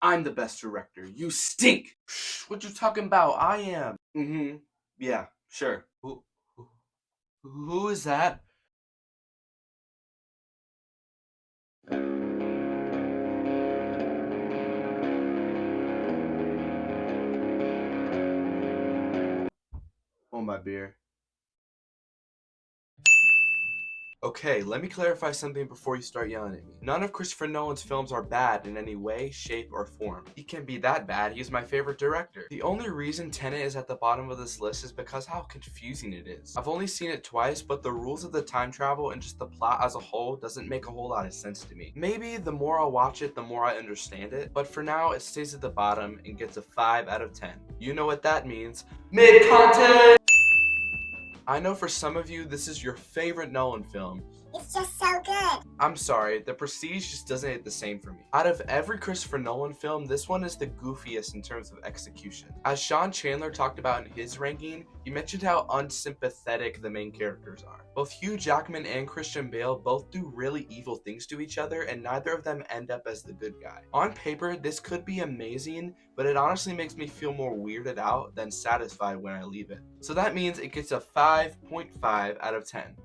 I'm the best director. You stink. Psh, what you talking about? I am. Yeah, sure. Who is that? Oh, my beer. Okay, let me clarify something before you start yelling at me. None of Christopher Nolan's films are bad in any way, shape, or form. He can't be that bad, he's my favorite director. The only reason Tenet is at the bottom of this list is because how confusing it is. I've only seen it twice, but the rules of the time travel and just the plot as a whole doesn't make a whole lot of sense to me. Maybe the more I watch it, the more I understand it, but for now it stays at the bottom and gets a 5 out of 10. You know what that means. Mid-content! I know for some of you, this is your favorite Nolan film. It's just so good. I'm sorry, The Prestige just doesn't hit the same for me. Out of every Christopher Nolan film, this one is the goofiest in terms of execution. As Sean Chandler talked about in his ranking, he mentioned how unsympathetic the main characters are. Both Hugh Jackman and Christian Bale both do really evil things to each other, and neither of them end up as the good guy. On paper, this could be amazing, but it honestly makes me feel more weirded out than satisfied when I leave it. So that means it gets a 5.5 out of 10.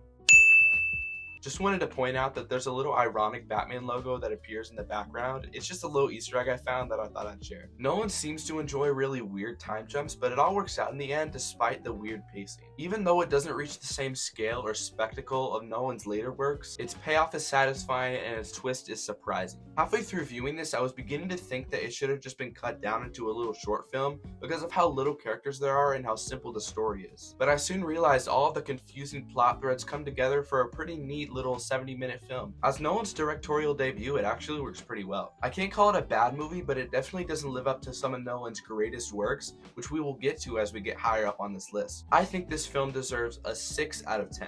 Just wanted to point out that there's a little ironic Batman logo that appears in the background. It's just a little Easter egg I found that I thought I'd share. Nolan seems to enjoy really weird time jumps, but it all works out in the end despite the weird pacing. Even though it doesn't reach the same scale or spectacle of Nolan's later works, its payoff is satisfying and its twist is surprising. Halfway through viewing this, I was beginning to think that it should have just been cut down into a little short film because of how little characters there are and how simple the story is. But I soon realized all of the confusing plot threads come together for a pretty neat little 70-minute film. As Nolan's directorial debut, it actually works pretty well. I can't call it a bad movie, but it definitely doesn't live up to some of Nolan's greatest works, which we will get to as we get higher up on this list. I think this film deserves a 6 out of 10.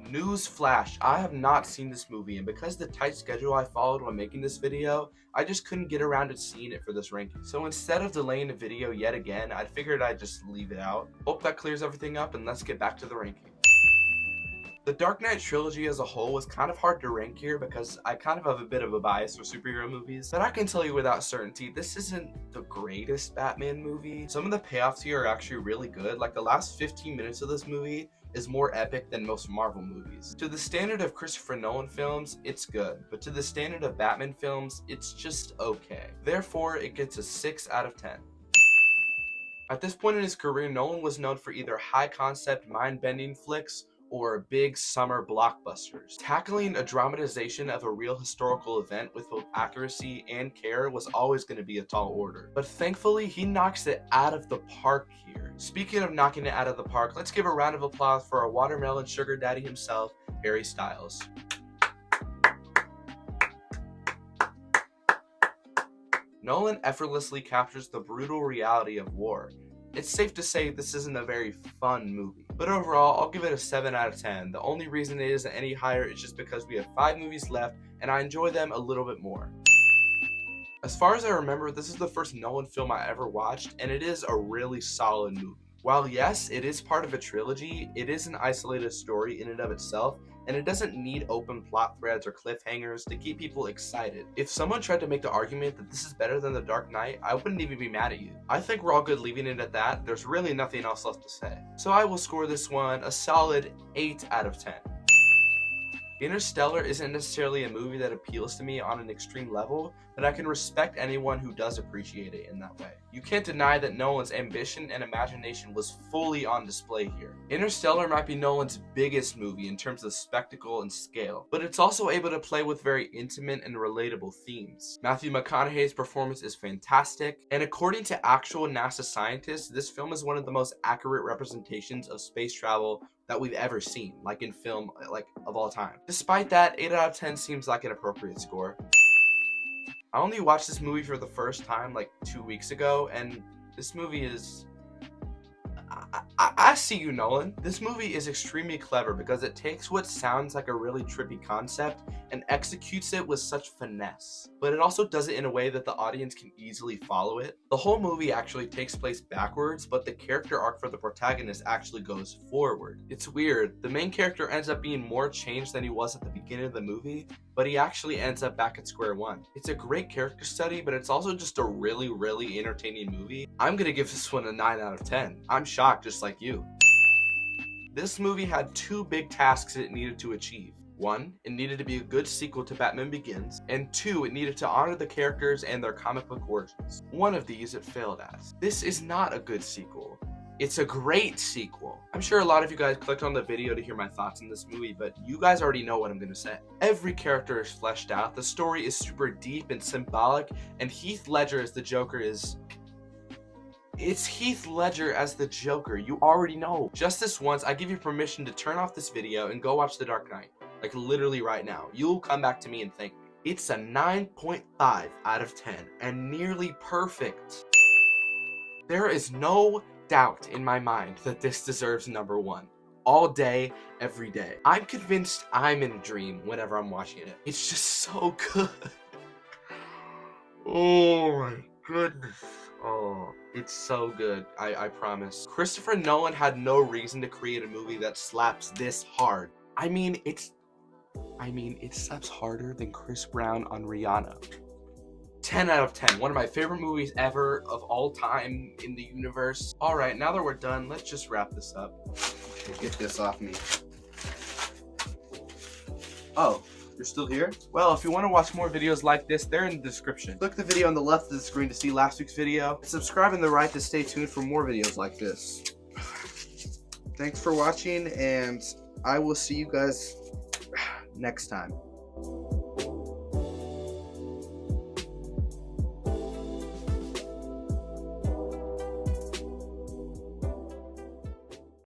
News flash, I have not seen this movie, and because the tight schedule I followed when making this video, I just couldn't get around to seeing it for this ranking. So instead of delaying the video yet again, I figured I'd just leave it out. Hope that clears everything up, and let's get back to the ranking. The Dark Knight trilogy as a whole was kind of hard to rank here because I kind of have a bit of a bias for superhero movies, but I can tell you without certainty, this isn't the greatest Batman movie. Some of the payoffs here are actually really good, like the last 15 minutes of this movie is more epic than most Marvel movies. To the standard of Christopher Nolan films, it's good, but to the standard of Batman films, it's just okay. Therefore, it gets a 6 out of 10. At this point in his career, Nolan was known for either high-concept, mind-bending flicks or big summer blockbusters. Tackling a dramatization of a real historical event with both accuracy and care was always going to be a tall order. But thankfully, he knocks it out of the park here. Speaking of knocking it out of the park, let's give a round of applause for our watermelon sugar daddy himself, Harry Styles. Nolan effortlessly captures the brutal reality of war. It's safe to say this isn't a very fun movie, but overall I'll give it a 7 out of 10. The only reason it isn't any higher is just because we have 5 movies left and I enjoy them a little bit more. As far as I remember, this is the first Nolan film I ever watched, and it is a really solid movie. While yes, it is part of a trilogy, it is an isolated story in and of itself, and it doesn't need open plot threads or cliffhangers to keep people excited. If someone tried to make the argument that this is better than The Dark Knight, I wouldn't even be mad at you. I think we're all good leaving it at that. There's really nothing else left to say. So I will score this one a solid 8 out of 10. Interstellar isn't necessarily a movie that appeals to me on an extreme level, but I can respect anyone who does appreciate it in that way. You can't deny that Nolan's ambition and imagination was fully on display here. Interstellar might be Nolan's biggest movie in terms of spectacle and scale, but it's also able to play with very intimate and relatable themes. Matthew McConaughey's performance is fantastic, and according to actual NASA scientists, this film is one of the most accurate representations of space travel that we've ever seen, like in film, of all time. Despite that, 8 out of 10 seems like an appropriate score. I only watched this movie for the first time 2 weeks ago, and this movie is... I see you, Nolan. This movie is extremely clever because it takes what sounds like a really trippy concept and executes it with such finesse. But it also does it in a way that the audience can easily follow it. The whole movie actually takes place backwards, but the character arc for the protagonist actually goes forward. It's weird. The main character ends up being more changed than he was at the beginning of the movie, but he actually ends up back at square one. It's a great character study, but it's also just a really, really entertaining movie. I'm gonna give this one a 9 out of 10. I'm shocked just like you. This movie had two big tasks it needed to achieve. One, it needed to be a good sequel to Batman Begins, and two, it needed to honor the characters and their comic book origins. One of these it failed at. This is not a good sequel. It's a great sequel. I'm sure a lot of you guys clicked on the video to hear my thoughts on this movie, but you guys already know what I'm gonna say. Every character is fleshed out, the story is super deep and symbolic, and Heath Ledger as the Joker It's Heath Ledger as the Joker, you already know. Just this once, I give you permission to turn off this video and go watch The Dark Knight. Like literally right now. You'll come back to me and thank me. It's a 9.5 out of 10 and nearly perfect. There is no doubt in my mind that this deserves number one. All day, every day. I'm convinced I'm in a dream whenever I'm watching it. It's just so good. Oh my goodness. Oh, it's so good. I promise. Christopher Nolan had no reason to create a movie that slaps this hard. I mean, it slaps harder than Chris Brown on Rihanna. 10 out of 10. One of my favorite movies ever of all time in the universe. All right, now that we're done, let's just wrap this up. Okay, get this off me. Oh, you're still here? Well, if you want to watch more videos like this, they're in the description. Click the video on the left of the screen to see last week's video. Subscribe on the right to stay tuned for more videos like this. Thanks for watching, and I will see you guys next time.